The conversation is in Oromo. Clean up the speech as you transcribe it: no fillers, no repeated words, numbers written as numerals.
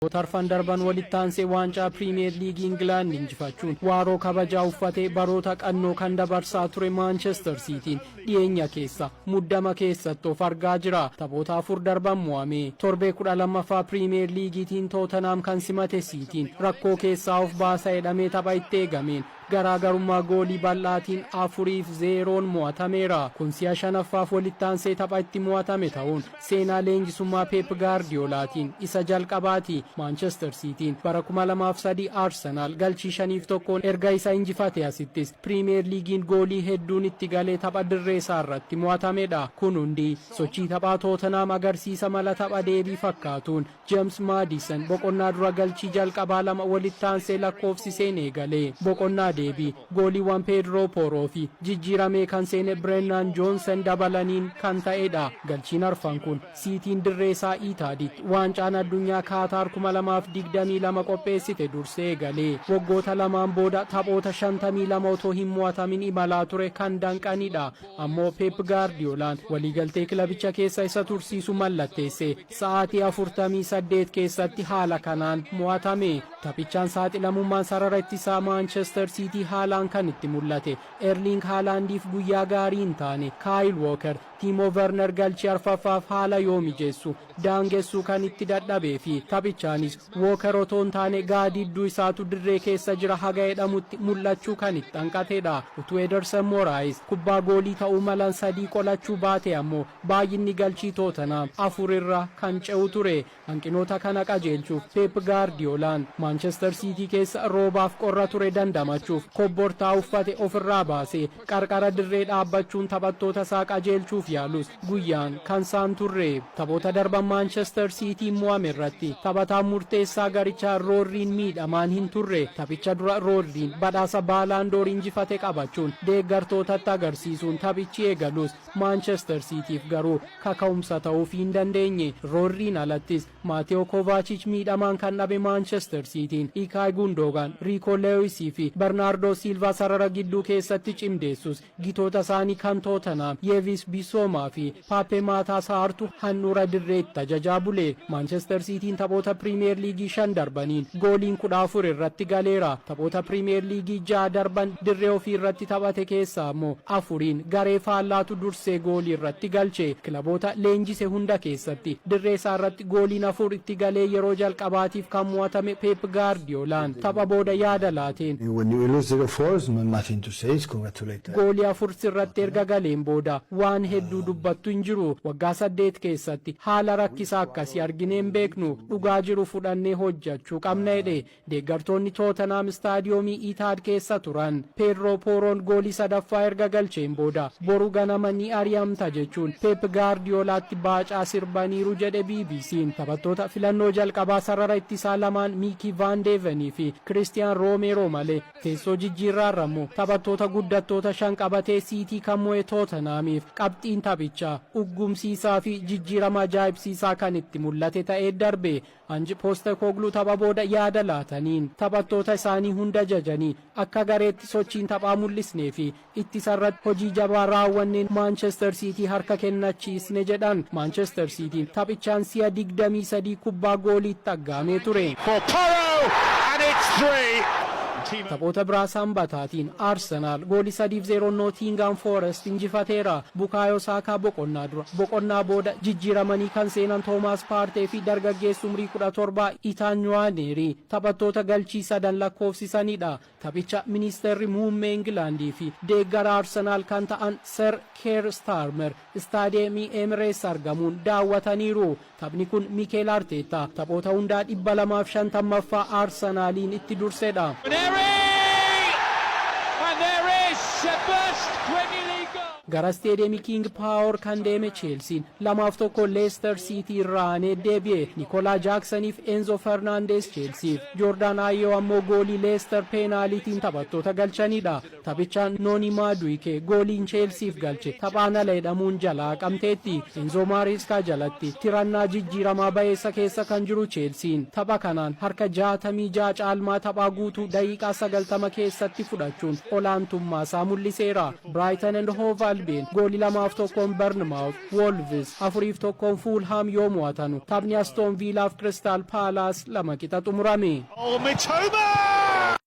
Tarfan darban walittaansee waancaa Premier League England injifachuun waaroo kabajaa uffatee baroota qannoo kan dabarsaa ture Manchester Cityin dhiyeenya keessa muddama keessatti of argaa jira. Taphoota 4 darban mo'ame. Torbee 12ffaa Premier Leaguetiin Tottenham kan simate Cityin rakkoo keessaa of baasa jedhamee tapha itti eegameen garaagarummaa goolii bal'aatiin 4-0 mo'atameera. Kun si'a 5ffaaf walittaansee tapha itti mo'atame ta'uun seenaa leenjisummaa Pep Guardiolaatiin isa jalqabaati. Manchester Cityin bara 2003 Arsenal galchii 5-1 erga isa injifate asittis Premier Leaguein goolii hedduun itti galee tapha dirree isaa irratti mo'atamedha. Kun hundi sochii taphaa Tottenham agarsiisa mala tapha deebii fakkaatuun James Maddison boqonnaa dura galchii jalqabaa 2 walittaansee lakkoofsiseen eegale. Boqonnaa deebii gooliiwwan Pedro Porro fi jijjiiramee kan seene Brennan Johnson dabalaniin kan ta'edha. Galchiin arfan kun Cityin dirree isaa Itaalitti waancaan addunyaa Qatar 2022 qopheessite dursee eegale. Waggoota lamaan booda taphoota 52 otoo hin mo'atamin imalaa ture kan danqanidha. Ammoo Pep Guardiolaan waliigaltee kilabicha keessa isa tursiisu mallatteesse sa'aatii 48 keessatti haala kanaan mo'atame. Taphichaan saaxilamummaan sarara ittisaa Manchester City haalaan kan itti mul'ate. Erling Haalandiif guyyaa gaarii hin taane Kyle Walker Timo Werner galchii arfaffaaf haala yoo mijeessu daangessuu kan itti dadhabee fi taphichaanis Walker otoo hin taane gaadidduu isaatu dirree keessa jira haga jedhamutti mul'achuu kan itti hanqatedha. Utuu Ederson Moraes kubbaa goolii ta'uu malan 3 qolachuu baate ammoo baay'inni galchii Tottenham 4 irra kan ce'u ture. Hanqinoota kana qajeelchuuf Pep Guardiolaan Manchester City keessa roobaaf qorra ture dandamachuuf kobbortaa uffate ofirraa baasee qarqara dirree dhaabbachuun taphattoota isaa qajeelchuuf yaalus guyyaan kan isaan turre. Taphoota darban Manchester City mo'ame irratti taphataan murteessaa garichaa Rodriin miidhamaan hin turre. Taphicha dura Rodriin badhaasa Baalaandoor injifate qabachuun deeggartootatti agarsiisuun taphichi eegalus Manchester Cityf garuu kaka'umsa ta'uuf hin dandeenye. Rodriin alattis Matteo Kovacic miidhamaan kan dhabe Manchester Cityin Ilkay Gundogan, Rico Lewis fi Bernardo Silva sarara gidduu keessatti cimdeessus gitoota isaanii kan Tottenham Yildiz Bissouma fi Pape Matar Sartu handhuura dirreetti tajajaa bule. Manchester Cityin taphoota Premier League 5 darbaniin gooliin 14 irratti galeera. Taphoota Premier League 6 darban dirree ofii irratti taphate keessaa ammoo 4 garee faallaatu dursee goolii irratti galche. Kilaboota leenjise hunda keessatti dirree isaa irratti gooliin 4 itti galee yeroo jalqabaatiif kan mo'atame Pep Guardiolaan tapha booda yaada laateen goolii 4 sirratti erga galeen booda waan hedduu dubbattu hin jiru. Waggaa 8 keessatti haala rakkisaa akkasii arginee hin beeknu. Dhugaa jiru fudhannee hojjechuu qabna jedhe. Deeggartoonni Tottenham staadiyoomii Itaad keessa turan Pedro Porroon goolii 3ffaa erga galcheen booda boru ganama ni ari'amta jechuun Pep Guardiolaatti baacaa sirbaniiru jedhe BBC'n. Taphattoota filannoo jalqabaa sarara ittisaa lamaan Mickey Van de Ven fi Christian Romero malee teessoo jijjiirraarra immoo taphattoota guddattoota 5 qabatee City kan mo'e Tottenhamiif qabxiin taphichaa uggumsiisaa fi jijjiirama ajaa'ibsiisaa kan itti mul'ate ta'ee darbe. Ange Postecoglou tapha booda yaada laataniin taphattoota isaanii hunda jajanii akka gareetti sochiin taphaa mul'isnee fi ittisarratti hojii jabaa raawwanneen Manchester City harka kennachiisne jedhan. Manchester City taphichaan si'a 23 kubbaa gooliitti aggaamee ture. Taphoota biraa sanbataatiin Arsenal goolii 3-0 Nottingham Forest injifateera. Bukayo Saka boqonnaa booda jijjiiramanii kan seenan Thomas Partey fi dargaggeessi umrii 17 Ethan Nwaneri taphattoota galchii 3 lakkoofsisanidha. Taphicha ministeerri muummee Ingilaandii fi deeggara Arsenal kan ta'an Sir Keir Starmer istaadiyeemii Emirates argamuun daawwataniiru. Taphni kun Mikel Arteta taphoota hundaa 250ffaa Arsenaliin itti dursedha. Gara stadiyeemii King Power kan deeme Chelsea'n 2-1 Leicester City irraa deebi'e. Nicola Jacksoniif Enzo Fernandez Chelsea'f, Jordan Ayew ammoo goolii Leicester peenaalitiin taphattoota galchanidha. Taphichaan Noni Madueke gooliin Chelsea'f galche taphaan ala jedhamuun jalaa qabteetti. Enzo Maresca jalatti tirannaa jijjiiramaa bayeessa keessa kan jiru Chelsea'n tapha kanaan harka 66 caalmaa taphaa guutuu daqiiqaa 90 keessatti fudhachuun olaantummaa isaa mul'iseera. Brighton and Hove darbeen goolii 2-1 Bournemouth, Wolves 4-1 Fulham yoo mo'atanu taphni Aston Villa fi Crystal Palace 2-2 xumurame.